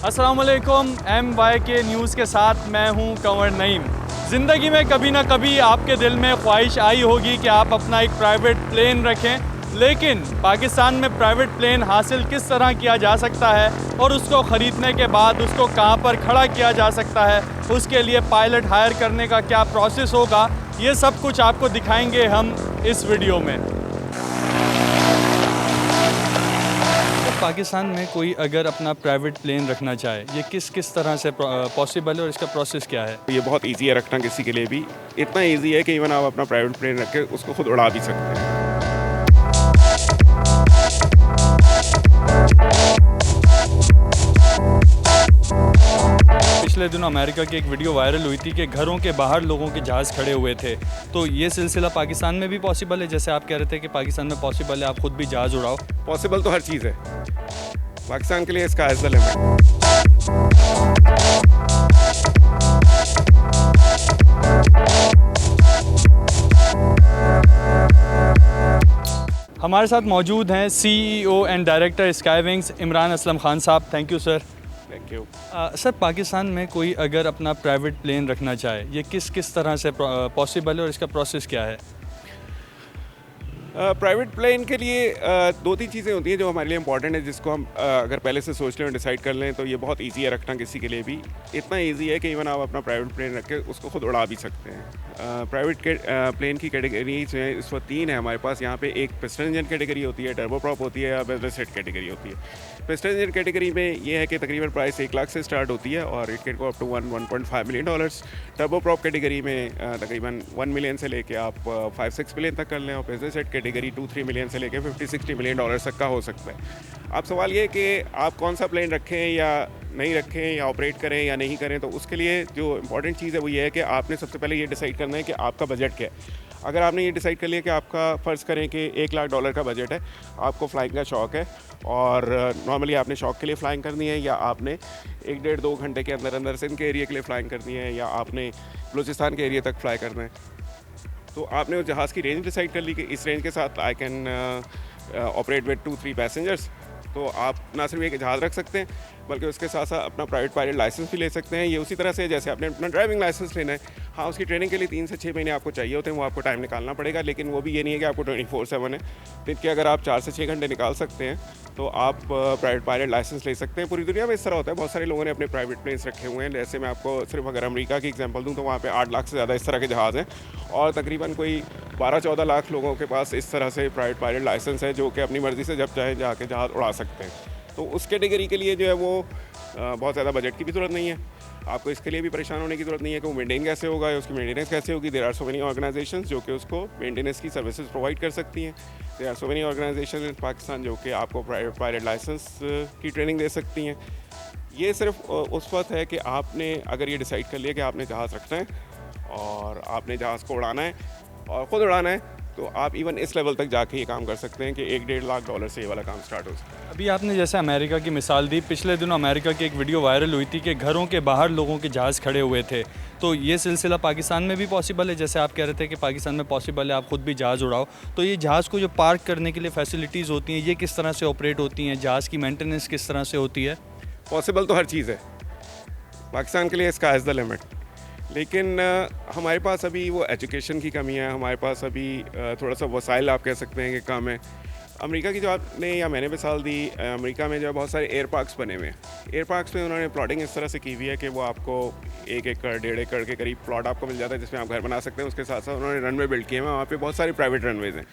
अस्सलाम वालेकुम, MYK news के साथ मैं हूं कंवर नईम। ज़िंदगी में कभी ना कभी आपके दिल में ख्वाहिश आई होगी कि आप अपना एक प्राइवेट प्लेन रखें, लेकिन पाकिस्तान में प्राइवेट प्लेन हासिल किस तरह किया जा सकता है और उसको ख़रीदने के बाद उसको कहां पर खड़ा किया जा सकता है, उसके लिए पायलट हायर करने का क्या प्रोसेस होगा, ये सब कुछ आपको दिखाएंगे हम इस वीडियो में। पाकिस्तान में कोई अगर अपना प्राइवेट प्लेन रखना चाहे, ये किस तरह से पॉसिबल है और इसका प्रोसेस क्या है? ये बहुत इजी है रखना किसी के लिए भी। इतना इजी है कि इवन आप अपना प्राइवेट प्लेन रख के उसको खुद उड़ा भी सकते हैं। पिछले दिनों अमेरिका की एक वीडियो वायरल हुई थी कि घरों के बाहर लोगों के जहाज़ खड़े हुए थे, तो ये सिलसिला पाकिस्तान में भी पॉसिबल है? जैसे आप कह रहे थे कि पाकिस्तान में पॉसिबल है, आप खुद भी जहाज़ उड़ाओ। पॉसिबल तो हर चीज़ है पाकिस्तान के लिए, इसका इज़ द लिमिट। हमारे साथ मौजूद हैं CEO and director Skywings Imran Aslam Khan sahab. Thank you sir. Thank you. Sir, Pakistan में कोई अगर अपना प्राइवेट प्लेन रखना चाहे, ये किस तरह से पॉसिबल है और इसका प्रोसेस क्या है? प्राइवेट प्लेन के लिए दो तीन चीज़ें होती हैं जो हमारे लिए इंपॉर्टेंट है, जिसको हम अगर पहले से सोच लें और डिसाइड कर लें तो ये बहुत इजी है रखना किसी के लिए भी। इतना इजी है कि इवन आप अपना प्राइवेट प्लेन रख के उसको खुद उड़ा भी सकते हैं। प्राइवेट प्लेन की कैटेगरीज हैं इस वक्त 3 है हमारे पास यहाँ पे। एक पिस्टन इंजन कैटेगरी होती है, टर्बो प्रॉप होती है, या बिजनेस जेट कैटेगरी होती है। पिस्टन इंजन कैटेगरी में ये है कि तकरीबन प्राइस 1 लाख से स्टार्ट होती है और it can go up to 1.5 million dollars. Turbo prop category में तकरीबन 1 मिलियन से लेके आप 5-6 मिलियन तक कर लें, और बिजनेस जेट कैटेगरी 2-3 मिलियन से लेके 50-60 मिलियन डॉलर्स तक का हो सकता है। अब सवाल ये है कि आप कौन सा प्लेन रखें या नहीं रखें, या ऑपरेट करें या नहीं करें। तो उसके लिए जो इंपॉर्टेंट चीज़ है वो ये है कि आपने सबसे पहले ये डिसाइड करना है कि आपका बजट क्या है। अगर आपने ये डिसाइड कर लिया कि आपका फ़र्ज़ करें कि $1 लाख का बजट है, आपको फ़्लाइंग का शौक़ है और नॉर्मली आपने शौक़ के लिए फ़्लाइंग करनी है, या आपने 1-1.5-2 घंटे के अंदर अंदर सिंध के एरिया के लिए फ़्लाइंग करनी है, या आपने बलूचिस्तान के एरिया तक फ्लाई करना है, तो आपने उस जहाज़ की रेंज डिसाइड कर ली कि इस रेंज के साथ I can operate with 2-3 passengers. तो आप ना सिर्फ एक जहाज़ रख सकते हैं बल्कि उसके साथ साथ अपना प्राइवेट पायलट लाइसेंस भी ले सकते हैं। ये उसी तरह से जैसे आपने अपना ड्राइविंग लाइसेंस लेना है। हाँ, उसकी ट्रेनिंग के लिए 3 से 6 महीने आपको चाहिए होते हैं, वो आपको टाइम निकालना पड़ेगा, लेकिन वो भी ये नहीं है कि आपको 24/7 है। दिन के अगर आप 4 से 6 घंटे निकाल सकते हैं तो आप प्राइवेट पायलट लाइसेंस ले सकते हैं। पूरी दुनिया में इस तरह होता है, बहुत सारे लोगों ने अपने प्राइवेट प्लेन्स रखे हुए हैं। जैसे मैं आपको सिर्फ अगर अमेरिका की एग्जांपल दूं तो वहाँ पे 8 लाख से ज़्यादा इस तरह के जहाज़ हैं, और तकरीबन कोई 12-14 लाख लोगों के पास इस तरह से प्राइवेट पायलट लाइसेंस है, जो कि अपनी मर्ज़ी से जब चाहें जाके जहाज़ उड़ा सकते हैं। तो उस कैटेगरी के लिए जो है वो बहुत ज़्यादा बजट की भी ज़रूरत नहीं है। आपको इसके लिए भी परेशान होने की ज़रूरत नहीं है कि वो मेंटेन कैसे होगा या उसकी मेंटेनेंस कैसे होगी। There are so many organisations जो कि उसको मेंटेनेंस की सर्विसेज प्रोवाइड कर सकती हैं। There are so many organisation in Pakistan जो कि आपको प्राइवेट पायलट लाइसेंस की ट्रेनिंग दे सकती हैं। ये सिर्फ उस वक्त है कि आपने अगर ये डिसाइड कर लिया कि आपने जहाज़ रखना है और आपने जहाज़ को उड़ाना है और ख़ुद उड़ाना है, तो आप इवन इस लेवल तक जाके ये काम कर सकते हैं कि $1-1.5 लाख से ये वाला काम स्टार्ट हो सकता है। अभी आपने जैसे अमेरिका की मिसाल दी, पिछले दिनों अमेरिका की एक वीडियो वायरल हुई थी कि घरों के बाहर लोगों के जहाज़ खड़े हुए थे, तो ये सिलसिला पाकिस्तान में भी पॉसिबल है? जैसे आप कह रहे थे कि पाकिस्तान में पॉसिबल है, आप खुद भी जहाज़ उड़ाओ, तो ये जहाज़ को जो पार्क करने के लिए फैसिलिटीज़ होती हैं, ये किस तरह से ऑपरेट होती हैं? जहाज़ की मेंटेनेंस किस तरह से होती है? पॉसिबल तो हर चीज़ है पाकिस्तान के लिए, इसका इज़ द लिमिट। लेकिन हमारे पास अभी वो एजुकेशन की कमी है, हमारे पास अभी थोड़ा सा वसाइल आप कह सकते हैं कि कम है। अमेरिका की जो आपने या मैंने मिसाल दी, अमेरिका में जो है बहुत सारे एयर पार्क्स बने हुए हैं। एयर पार्क्स में उन्होंने प्लॉटिंग इस तरह से की हुई है कि वो आपको 1 एकड़ 1.5 एकड़ के करीब प्लॉट आपको मिल जाता है जिसमें आप घर बना सकते हैं। उसके साथ साथ उन्होंने रनवे बिल्ड किए हैं, वहाँ पे बहुत सारे प्राइवेट रनवेज़ हैं।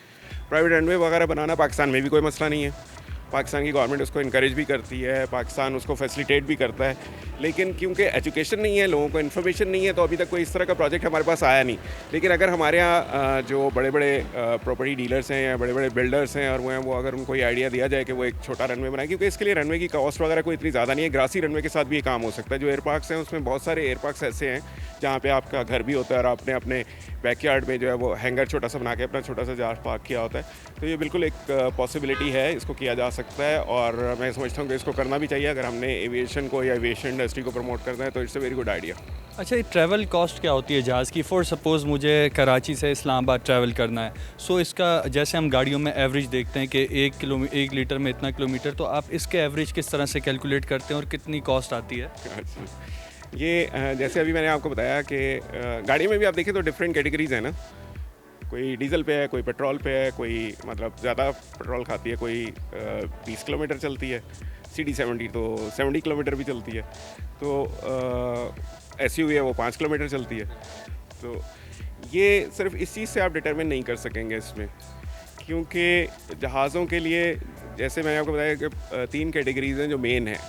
प्राइवेट रनवे वगैरह बनाना पाकिस्तान में भी कोई मसला नहीं है। पाकिस्तान की गवर्नमेंट उसको इनकरेज भी करती है, पाकिस्तान उसको फैसिलिटेट भी करता है, लेकिन क्योंकि एजुकेशन नहीं है, लोगों को इन्फॉर्मेशन नहीं है, तो अभी तक कोई इस तरह का प्रोजेक्ट हमारे पास आया नहीं। लेकिन अगर हमारे यहाँ जो बड़े बड़े प्रॉपर्टी डीलर्स हैं या बड़े बड़े बिल्डर्स हैं और वो अगर उनको ये आइडिया दिया जाए कि वो एक छोटा रनवे बनाए, क्योंकि इसके लिए रनवे की कॉस्ट वगैरह कोई इतनी ज़्यादा नहीं है, ग्रासी रनवे के साथ भी ये काम हो सकता है। जो एयर पार्क्स हैं उसमें बहुत सारे एयर पार्क्स ऐसे हैं जहाँ पे आपका घर भी होता है और आपने अपने बैकयार्ड में जो है वो हैंगर छोटा सा बना के अपना छोटा सा जहाज़ पार्क किया होता है। तो ये बिल्कुल एक पॉसिबिलिटी है, इसको किया जा सकता है, और मैं समझता हूँ कि इसको करना भी चाहिए अगर हमने एविएशन को या एविएशन इंडस्ट्री को प्रमोट करना है, तो it's a very good idea. अच्छा, ये ट्रैवल कॉस्ट क्या होती है जहाज़ की? फॉर सपोज़ मुझे कराची से इस्लामाबाद ट्रैवल करना है, सो इसका जैसे हम गाड़ियों में एवरेज देखते हैं कि 1 लीटर में इतना किलोमीटर, तो आप इसके एवरेज किस तरह से कैलकुलेट करते हैं और कितनी कॉस्ट आती है? ये जैसे अभी मैंने आपको बताया कि गाड़ी में भी आप देखें तो डिफरेंट कैटेगरीज है ना, कोई डीजल पे है, कोई पेट्रोल पे है, कोई मतलब ज़्यादा पेट्रोल खाती है, कोई 20 किलोमीटर चलती है, CD70 तो 70 किलोमीटर भी चलती है, तो SUV है वो 5 किलोमीटर चलती है। तो ये सिर्फ इस चीज़ से आप डिटरमिन नहीं कर सकेंगे इसमें, क्योंकि जहाज़ों के लिए जैसे मैंने आपको बताया कि 3 कैटेगरीज हैं जो मेन हैं।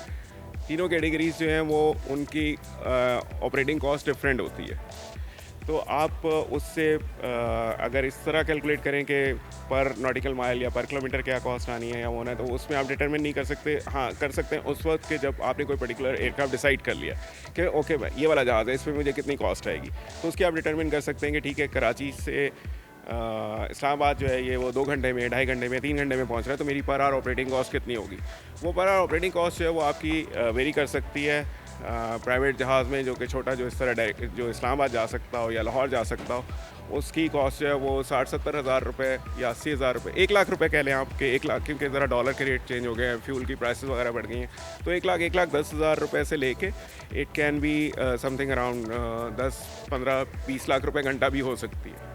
तीनों कैटेगरीज जो हैं वो उनकी ऑपरेटिंग कॉस्ट डिफरेंट होती है। तो आप उससे अगर इस तरह कैलकुलेट करें कि पर नॉटिकल माइल या पर किलोमीटर क्या कॉस्ट आनी है या होना है, तो उसमें आप डिटरमिन नहीं कर सकते। हाँ, कर सकते हैं उस वक्त कि जब आपने कोई पर्टिकुलर एयरक्राफ्ट डिसाइड कर लिया कि ओके भाई ये वाला जहाज़ है, इसमें मुझे कितनी कॉस्ट आएगी, तो उसकी आप डिटरमिन कर सकते हैं कि ठीक है, कराची से इस्लामाबाद जो है ये वो 2 घंटे में, 2.5 घंटे में, 3 घंटे में पहुंच रहा है, तो मेरी पर आवर ऑपरेटिंग कॉस्ट कितनी होगी। वो पर आवर ऑपरेटिंग कॉस्ट जो है वो आपकी वेरी कर सकती है। प्राइवेट जहाज़ में जो कि छोटा जो इस तरह डायरेक्ट जो इस्लामाबाद जा सकता हो या लाहौर जा सकता हो, उसकी कॉस्ट जो है वो 60-70 हज़ार रुपये या 80,000 रुपये, 1 लाख रुपये कह लें आपके, 1 लाख, क्योंकि ज़रा डॉलर के रेट चेंज हो गए हैं, फ्यूल की प्राइसेस वगैरह बढ़ गई हैं, तो 1,10,000 रुपये से लेके it can be something around 10-15-20 lakh रुपये घंटा भी हो सकती है।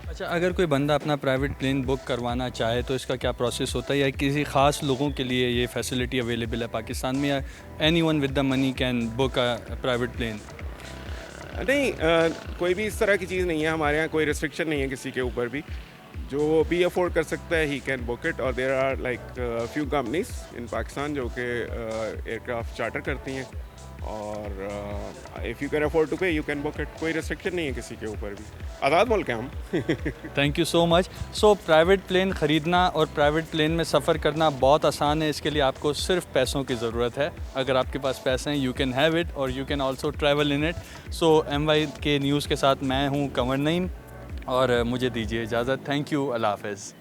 अच्छा, अगर कोई बंदा अपना प्राइवेट प्लेन बुक करवाना चाहे तो इसका क्या प्रोसेस होता है, या किसी ख़ास लोगों के लिए ये फैसिलिटी अवेलेबल है पाकिस्तान में, या anyone with the money can book a private plane? नहीं, कोई भी इस तरह की चीज़ नहीं है, हमारे यहाँ कोई रिस्ट्रिक्शन नहीं है किसी के ऊपर भी, जो भी अफोर्ड कर सकता है ही कैन बुक इट। और there are like few companies in Pakistan जो कि एयरक्राफ्ट चार्टर करती हैं, और if you can afford to pay you can book it. कोई रिस्ट्रिक्शन नहीं है किसी के ऊपर भी, आज़ाद मुल्क है हम। Thank you so much. So private plane ख़रीदना और प्राइवेट प्लेन में सफ़र करना बहुत आसान है। इसके लिए आपको सिर्फ पैसों की ज़रूरत है। अगर आपके पास पैसे हैं, यू कैन हैव इट और you can also travel in it. So MYK news के साथ मैं हूँ कंवर नईम, और मुझे दीजिए इजाज़त। थैंक यू, अल्लाह हाफ़िज़।